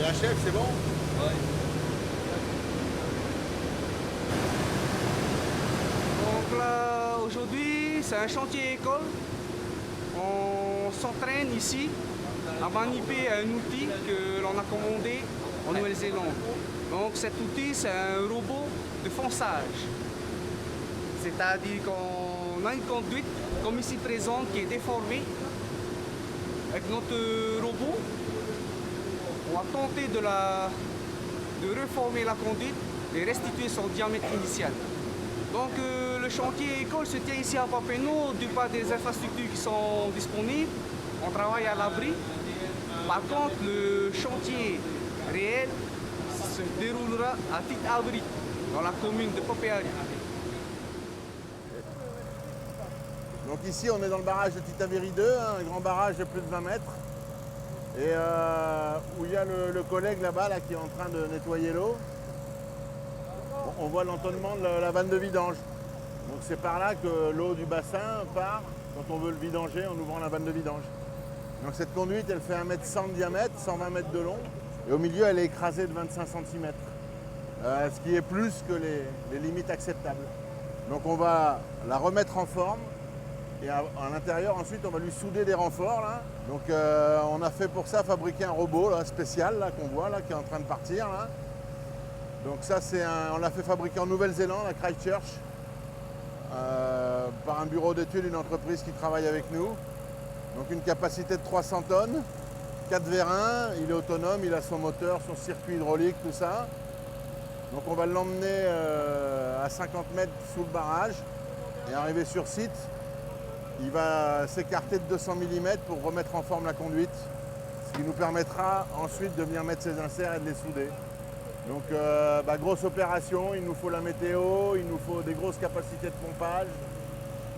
VHF, c'est bon? Ouais. Donc là, aujourd'hui, c'est un chantier école. On s'entraîne ici à manipuler un outil que l'on a commandé en Nouvelle-Zélande. Donc cet outil, c'est un robot de fonçage. C'est-à-dire qu'on a une conduite, comme ici présente, qui est déformée. Avec notre robot, on va tenter de reformer la conduite et restituer son diamètre initial. Donc le chantier école se tient ici à Papineau, du pas des infrastructures qui sont disponibles. On travaille à l'abri. Par contre, le chantier réel se déroulera à Tite-Abri, dans la commune de Popéari. Donc ici, on est dans le barrage de Tite-Aviri 2, hein, un grand barrage de plus de 20 mètres. Et où il y a le collègue là-bas là, qui est en train de nettoyer l'eau. On voit l'entonnement de la vanne de vidange. Donc c'est par là que l'eau du bassin part quand on veut le vidanger en ouvrant la vanne de vidange. Donc cette conduite, elle fait 1,1 m de diamètre, 120 mètres de long. Et au milieu, elle est écrasée de 25 cm. Ce qui est plus que les limites acceptables. Donc on va la remettre en forme. Et à l'intérieur, ensuite, on va lui souder des renforts. Là. Donc on a fait pour ça fabriquer un robot là, spécial qu'on voit, là, qui est en train de partir. Là. Donc ça, on l'a fait fabriquer en Nouvelle-Zélande, à Christchurch, par un bureau d'études, une entreprise qui travaille avec nous. Donc une capacité de 300 tonnes, 4 vérins, il est autonome, il a son moteur, son circuit hydraulique, tout ça. Donc on va l'emmener à 50 mètres sous le barrage et arriver sur site. Il va s'écarter de 200 mm pour remettre en forme la conduite, ce qui nous permettra ensuite de venir mettre ses inserts et de les souder. Donc grosse opération, il nous faut la météo, il nous faut des grosses capacités de pompage.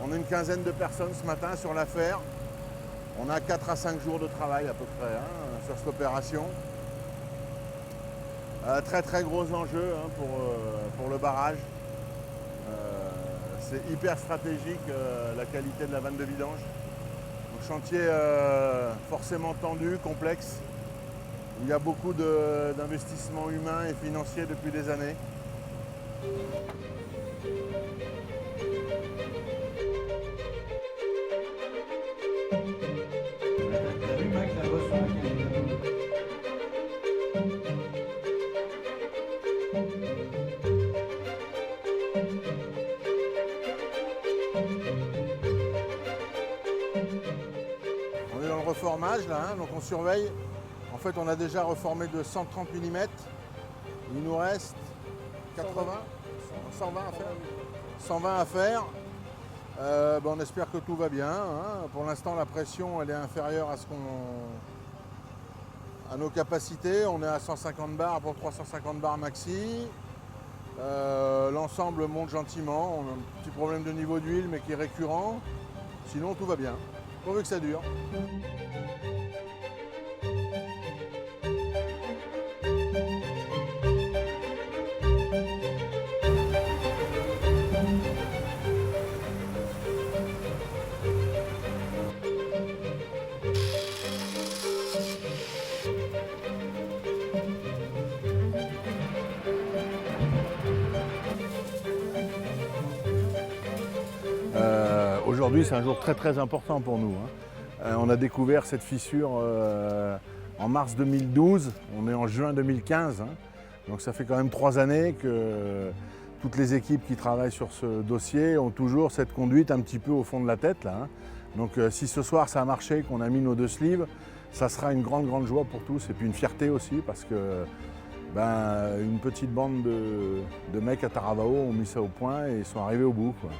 On est une quinzaine de personnes ce matin sur l'affaire. On a 4 à 5 jours de travail à peu près sur cette opération. Très gros enjeu pour le barrage. C'est hyper stratégique la qualité de la vanne de vidange. Donc, chantier forcément tendu, complexe, où il y a beaucoup d'investissements humains et financiers depuis des années. On est dans le reformage là, donc on surveille. En fait, on a déjà reformé de 130 mm. Il nous reste 80, 120 à faire. 120 à faire. On espère que tout va bien. Pour l'instant, la pression elle est inférieure à nos capacités. On est à 150 bars pour 350 bars maxi. L'ensemble monte gentiment. On a un petit problème de niveau d'huile, mais qui est récurrent. Sinon, tout va bien. Pourvu que ça dure. Aujourd'hui, c'est un jour très important pour nous. On a découvert cette fissure en mars 2012, on est en juin 2015. Donc ça fait quand même 3 années que toutes les équipes qui travaillent sur ce dossier ont toujours cette conduite un petit peu au fond de la tête. Là. Donc si ce soir ça a marché, qu'on a mis nos 2 sleeves, ça sera une grande joie pour tous et puis une fierté aussi parce que une petite bande de mecs à Taravao ont mis ça au point et sont arrivés au bout. Quoi.